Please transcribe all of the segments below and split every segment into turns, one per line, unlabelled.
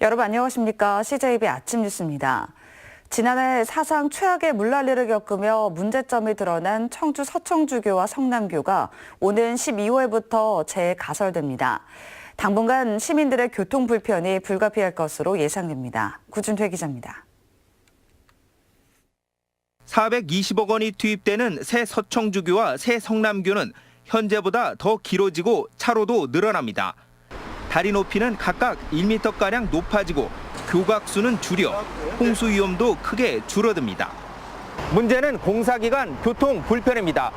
여러분 안녕하십니까? CJB 아침 뉴스입니다. 지난해 사상 최악의 물난리를 겪으며 문제점이 드러난 청주 서청주교와 성남교가 오는 12월부터 재가설됩니다. 당분간 시민들의 교통 불편이 불가피할 것으로 예상됩니다. 구준퇴 기자입니다.
420억 원이 투입되는 새 서청주교와 새 성남교는 현재보다 더 길어지고 차로도 늘어납니다. 다리 높이는 각각 1m가량 높아지고 교각수는 줄여 홍수 위험도 크게 줄어듭니다. 문제는 공사 기간 교통 불편입니다.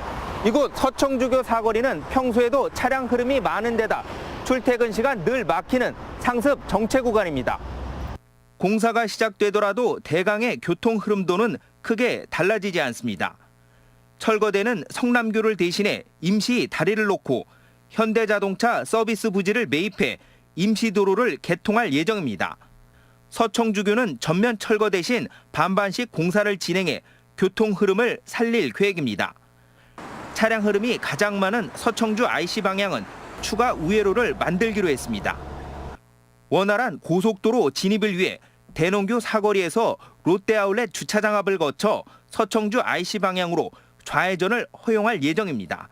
이곳 서청주교 사거리는 평소에도 차량 흐름이 많은 데다 출퇴근 시간 늘 막히는 상습 정체 구간입니다. 공사가 시작되더라도 대강의 교통 흐름도는 크게 달라지지 않습니다. 철거되는 성남교를 대신해 임시 다리를 놓고 현대자동차 서비스 부지를 매입해 임시도로를 개통할 예정입니다. 서청주교는 전면 철거 대신 반반씩 공사를 진행해 교통 흐름을 살릴 계획입니다. 차량 흐름이 가장 많은 서청주 IC 방향은 추가 우회로를 만들기로 했습니다. 원활한 고속도로 진입을 위해 대농교 사거리에서 롯데아울렛 주차장 앞을 거쳐 서청주 IC 방향으로 좌회전을 허용할 예정입니다.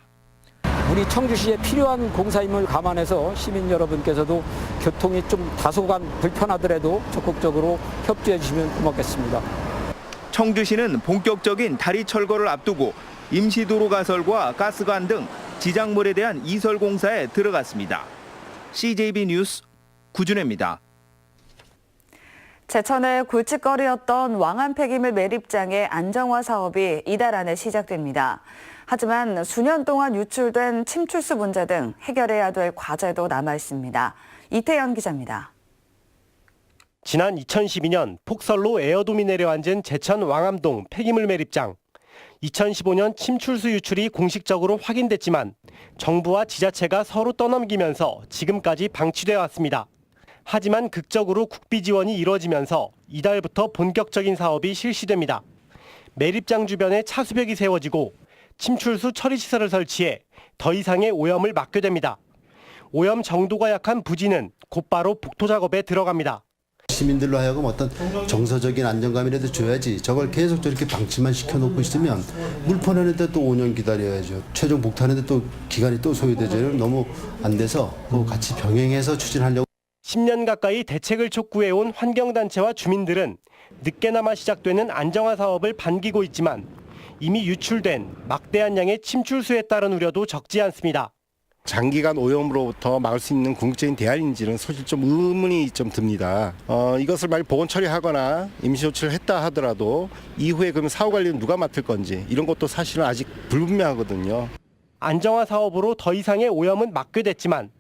우리 청주시에 필요한 공사임을 감안해서 시민 여러분께서도 교통이 좀 다소간 불편하더라도 적극적으로 협조해 주시면 고맙겠습니다.
청주시는 본격적인 다리 철거를 앞두고 임시도로 가설과 가스관 등 지작물에 대한 이설 공사에 들어갔습니다. CJB 뉴스 구준혜입니다.
제천의 골칫거리였던 왕안 폐기물 매립장의 안정화 사업이 이달 안에 시작됩니다. 하지만 수년 동안 유출된 침출수 문제 등 해결해야 될 과제도 남아 있습니다. 이태현 기자입니다.
지난 2012년 폭설로 에어돔이 내려앉은 제천 왕암동 폐기물 매립장. 2015년 침출수 유출이 공식적으로 확인됐지만 정부와 지자체가 서로 떠넘기면서 지금까지 방치돼 왔습니다. 하지만 극적으로 국비 지원이 이루어지면서 이달부터 본격적인 사업이 실시됩니다. 매립장 주변에 차수벽이 세워지고 침출수 처리 시설을 설치해 더 이상의 오염을 막게 됩니다. 오염 정도가 약한 부지는 곧바로 복토 작업에 들어갑니다.
시민들로 하여금 어떤 정서적인 안정감이라도 줘야지 저걸 계속 저렇게 방치만 시켜놓고 있으면 물퍼내는데 또 5년 기다려야죠. 최종 복토하는데 또 기간이 또 소요되죠. 너무 안 돼서 그거 같이 병행해서 추진하려고.
10년 가까이 대책을 촉구해온 환경단체와 주민들은 늦게나마 시작되는 안정화 사업을 반기고 있지만 이미 유출된 막대한 양의 침출수에 따른 우려도 적지 않습니다.
장기간 오염으로부터 막을 수 있는 궁극적인 대안인지는 사실 좀 의문이 좀 듭니다. 이것을 만약 보건 처리하거나 임시 조치를 했다 하더라도 이후에 그러면 사후 관리는 누가 맡을 건지 이런 것도 사실은 아직 불분명하거든요.
안정화 사업으로 더 이상의 오염은 막게 됐지만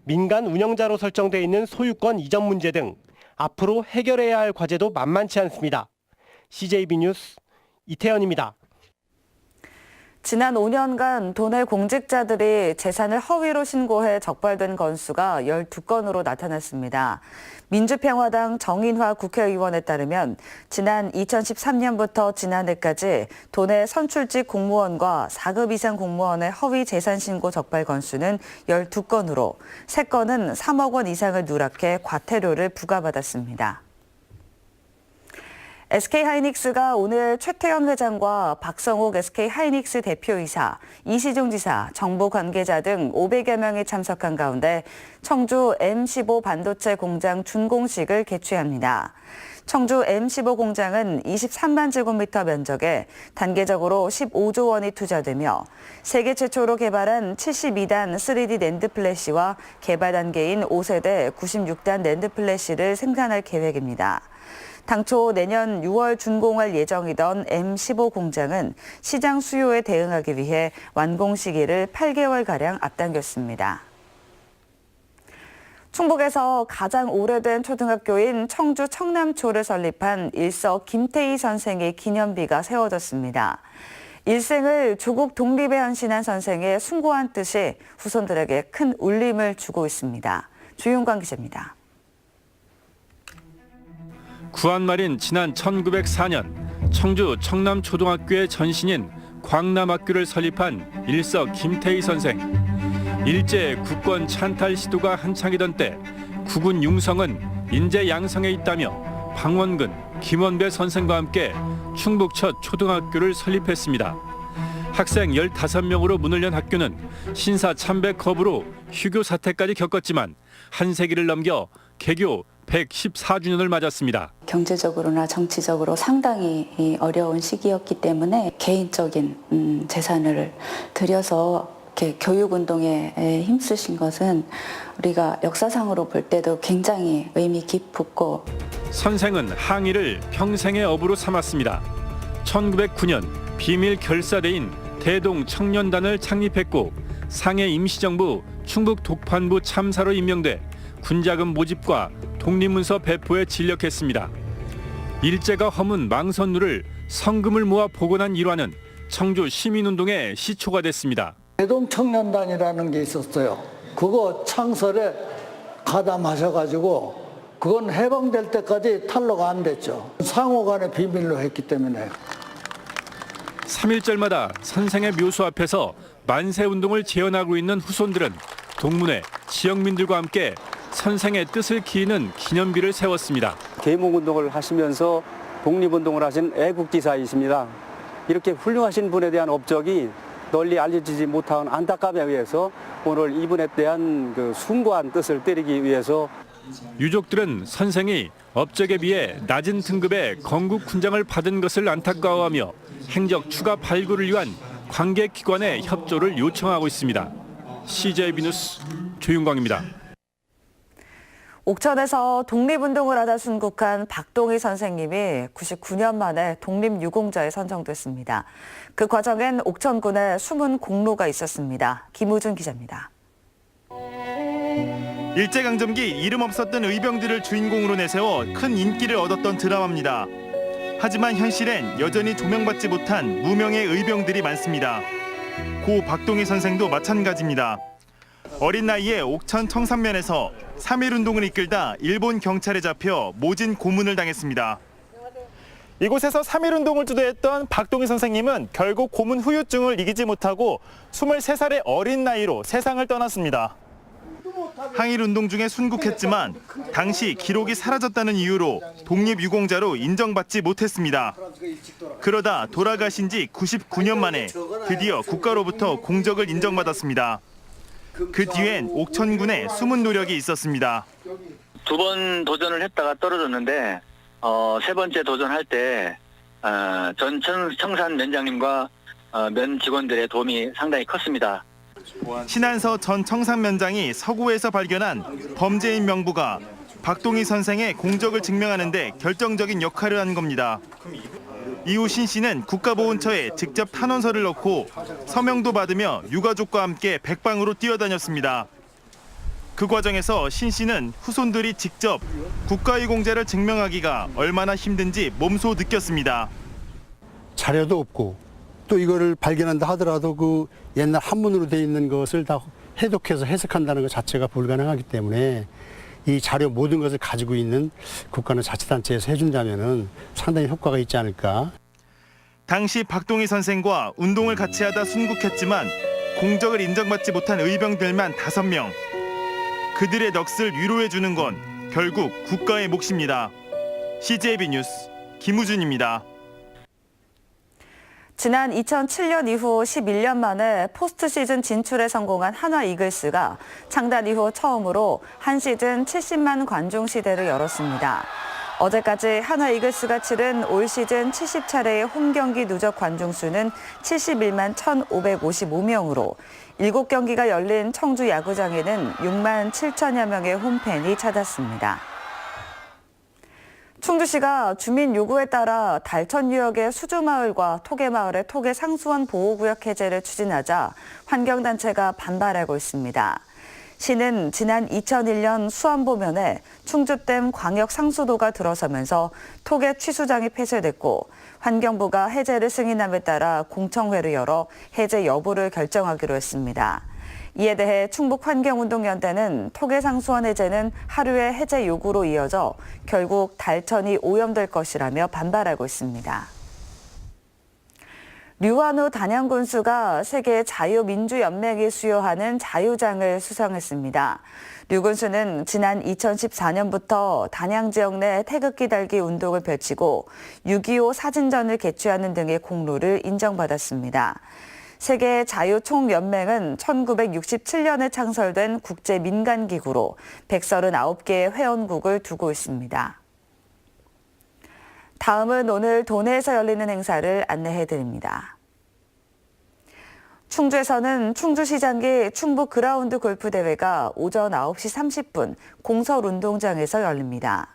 민간 운영자로 설정돼 있는 소유권 이전 문제 등 앞으로 해결해야 할 과제도 만만치 않습니다. CJB 뉴스 이태현입니다.
지난 5년간 도내 공직자들이 재산을 허위로 신고해 적발된 건수가 12건으로 나타났습니다. 민주평화당 정인화 국회의원에 따르면 지난 2013년부터 지난해까지 도내 선출직 공무원과 4급 이상 공무원의 허위 재산 신고 적발 건수는 12건으로 3건은 3억 원 이상을 누락해 과태료를 부과받았습니다. SK하이닉스가 오늘 최태원 회장과 박성욱 SK하이닉스 대표이사, 이시종 지사, 정부 관계자 등 500여 명이 참석한 가운데 청주 M15 반도체 공장 준공식을 개최합니다. 청주 M15 공장은 23만 제곱미터 면적에 단계적으로 15조 원이 투자되며 세계 최초로 개발한 72단 3D 낸드 플래시와 개발 단계인 5세대 96단 낸드 플래시를 생산할 계획입니다. 당초 내년 6월 준공할 예정이던 M15 공장은 시장 수요에 대응하기 위해 완공 시기를 8개월가량 앞당겼습니다. 충북에서 가장 오래된 초등학교인 청주 청남초를 설립한 일서 김태희 선생의 기념비가 세워졌습니다. 일생을 조국 독립에 헌신한 선생의 숭고한 뜻이 후손들에게 큰 울림을 주고 있습니다. 주윤광 기자입니다.
구한 말인 지난 1904년 청주 청남초등학교의 전신인 광남학교를 설립한 일서 김태희 선생. 일제 국권 찬탈 시도가 한창이던 때 국군 융성은 인재 양성에 있다며 방원근, 김원배 선생과 함께 충북 첫 초등학교를 설립했습니다. 학생 15명으로 문을 연 학교는 신사 참배 거부로 휴교 사태까지 겪었지만 한 세기를 넘겨 개교 114주년을 맞았습니다.
경제적으로나 정치적으로 상당히 어려운 시기였기 때문에 개인적인 재산을 들여서 이렇게 교육운동에 힘쓰신 것은 우리가 역사상으로 볼 때도 굉장히 의미 깊고
선생은 항일을 평생의 업으로 삼았습니다. 1909년 비밀 결사대인 대동 청년단을 창립했고 상해 임시정부 충북 독판부 참사로 임명돼 군자금 모집과 독립문서 배포에 진력했습니다. 일제가 허문 망선루를 성금을 모아 복원한 일화는 청주 시민운동의 시초가 됐습니다.
대동 청년단이라는 게 있었어요. 그거 창설에 가담하셔가지고 그건 해방될 때까지 탄로가 안 됐죠. 상호 간의 비밀로 했기 때문에.
3.1절마다 선생의 묘소 앞에서 만세운동을 재현하고 있는 후손들은 동문회, 지역민들과 함께 선생의 뜻을 기리는 기념비를 세웠습니다.
계몽운동을 하시면서 독립운동을 하신 애국지사이십니다. 이렇게 훌륭하신 분에 대한 업적이 널리 알려지지 못한 안타까움에 의해서 오늘 이분에 대한 숭고한 뜻을 때리기 위해서
유족들은 선생이 업적에 비해 낮은 등급의 건국훈장을 받은 것을 안타까워하며 행적 추가 발굴을 위한 관계기관의 협조를 요청하고 있습니다. CJB 뉴스 조윤광입니다.
옥천에서 독립운동을 하다 순국한 박동희 선생님이 99년 만에 독립유공자에 선정됐습니다. 그 과정엔 옥천군에 숨은 공로가 있었습니다. 김우준 기자입니다.
일제강점기 이름 없었던 의병들을 주인공으로 내세워 큰 인기를 얻었던 드라마입니다. 하지만 현실엔 여전히 조명받지 못한 무명의 의병들이 많습니다. 고 박동희 선생도 마찬가지입니다. 어린 나이에 옥천 청산면에서 3.1운동을 이끌다 일본 경찰에 잡혀 모진 고문을 당했습니다. 이곳에서 3.1운동을 주도했던 박동희 선생님은 결국 고문 후유증을 이기지 못하고 23살의 어린 나이로 세상을 떠났습니다. 항일운동 중에 순국했지만 당시 기록이 사라졌다는 이유로 독립유공자로 인정받지 못했습니다. 그러다 돌아가신 지 99년 만에 드디어 국가로부터 공적을 인정받았습니다. 그 뒤엔 옥천군에 숨은 노력이 있었습니다.
2번 도전을 했다가 떨어졌는데 3번째 도전할 때 전 청산 면장님과 면 직원들의 도움이 상당히 컸습니다.
신한서 전 청산면장이 서구에서 발견한 범죄인 명부가 박동희 선생의 공적을 증명하는 데 결정적인 역할을 한 겁니다. 이후 신 씨는 국가보훈처에 직접 탄원서를 넣고 서명도 받으며 유가족과 함께 백방으로 뛰어다녔습니다. 그 과정에서 신 씨는 후손들이 직접 국가유공자를 증명하기가 얼마나 힘든지 몸소 느꼈습니다.
자료도 없고 또 이거를 발견한다 하더라도 그 옛날 한문으로 돼 있는 것을 다 해독해서 해석한다는 것 자체가 불가능하기 때문에 이 자료 모든 것을 가지고 있는 국가나 자치단체에서 해준다면은 상당히 효과가 있지 않을까.
당시 박동희 선생과 운동을 같이 하다 순국했지만 공적을 인정받지 못한 의병들만 5명. 그들의 넋을 위로해주는 건 결국 국가의 몫입니다. CJB 뉴스 김우준입니다.
지난 2007년 이후 11년 만에 포스트 시즌 진출에 성공한 한화 이글스가 창단 이후 처음으로 한 시즌 70만 관중 시대를 열었습니다. 어제까지 한화 이글스가 치른 올 시즌 70차례의 홈경기 누적 관중 수는 71만 1,555명으로 7경기가 열린 청주 야구장에는 6만 7천여 명의 홈팬이 찾았습니다. 충주시가 주민 요구에 따라 달천유역의 수주마을과 토계마을의 토계 상수원 보호구역 해제를 추진하자 환경단체가 반발하고 있습니다. 시는 지난 2001년 수안보면에 충주댐 광역 상수도가 들어서면서 토계 취수장이 폐쇄됐고 환경부가 해제를 승인함에 따라 공청회를 열어 해제 여부를 결정하기로 했습니다. 이에 대해 충북환경운동연대는 토계상수원 해제는 하루의 해제 요구로 이어져 결국 달천이 오염될 것이라며 반발하고 있습니다. 류완호 단양군수가 세계 자유민주연맹이 수여하는 자유장을 수상했습니다. 류 군수는 지난 2014년부터 단양 지역 내 태극기 달기 운동을 펼치고 6.25 사진전을 개최하는 등의 공로를 인정받았습니다. 세계 자유총연맹은 1967년에 창설된 국제민간기구로 139개의 회원국을 두고 있습니다. 다음은 오늘 도내에서 열리는 행사를 안내해드립니다. 충주에서는 충주시장기 충북 그라운드 골프대회가 오전 9시 30분 공설운동장에서 열립니다.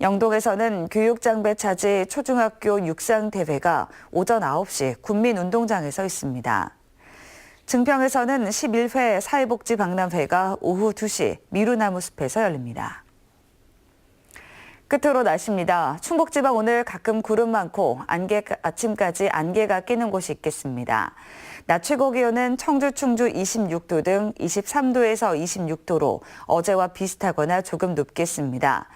영동에서는 교육장배 차지 초중학교 육상대회가 오전 9시 군민운동장에서 있습니다. 증평에서는 11회 사회복지박람회가 오후 2시 미루나무숲에서 열립니다. 끝으로 날씨입니다. 충북지방 오늘 가끔 구름 많고 아침까지 안개가 끼는 곳이 있겠습니다. 낮 최고 기온은 청주, 충주 26도 등 23도에서 26도로 어제와 비슷하거나 조금 높겠습니다.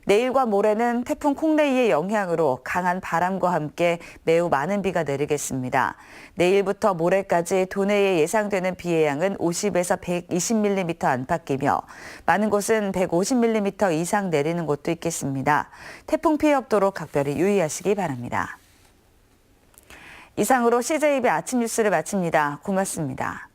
내일과 모레는 태풍 콩레이의 영향으로 강한 바람과 함께 매우 많은 비가 내리겠습니다. 내일부터 모레까지 도내에 예상되는 비의 양은 50에서 120mm 안팎이며 많은 곳은 150mm 이상 내리는 곳도 있겠습니다. 태풍 피해 없도록 각별히 유의하시기 바랍니다. 이상으로 CJB 아침 뉴스를 마칩니다. 고맙습니다.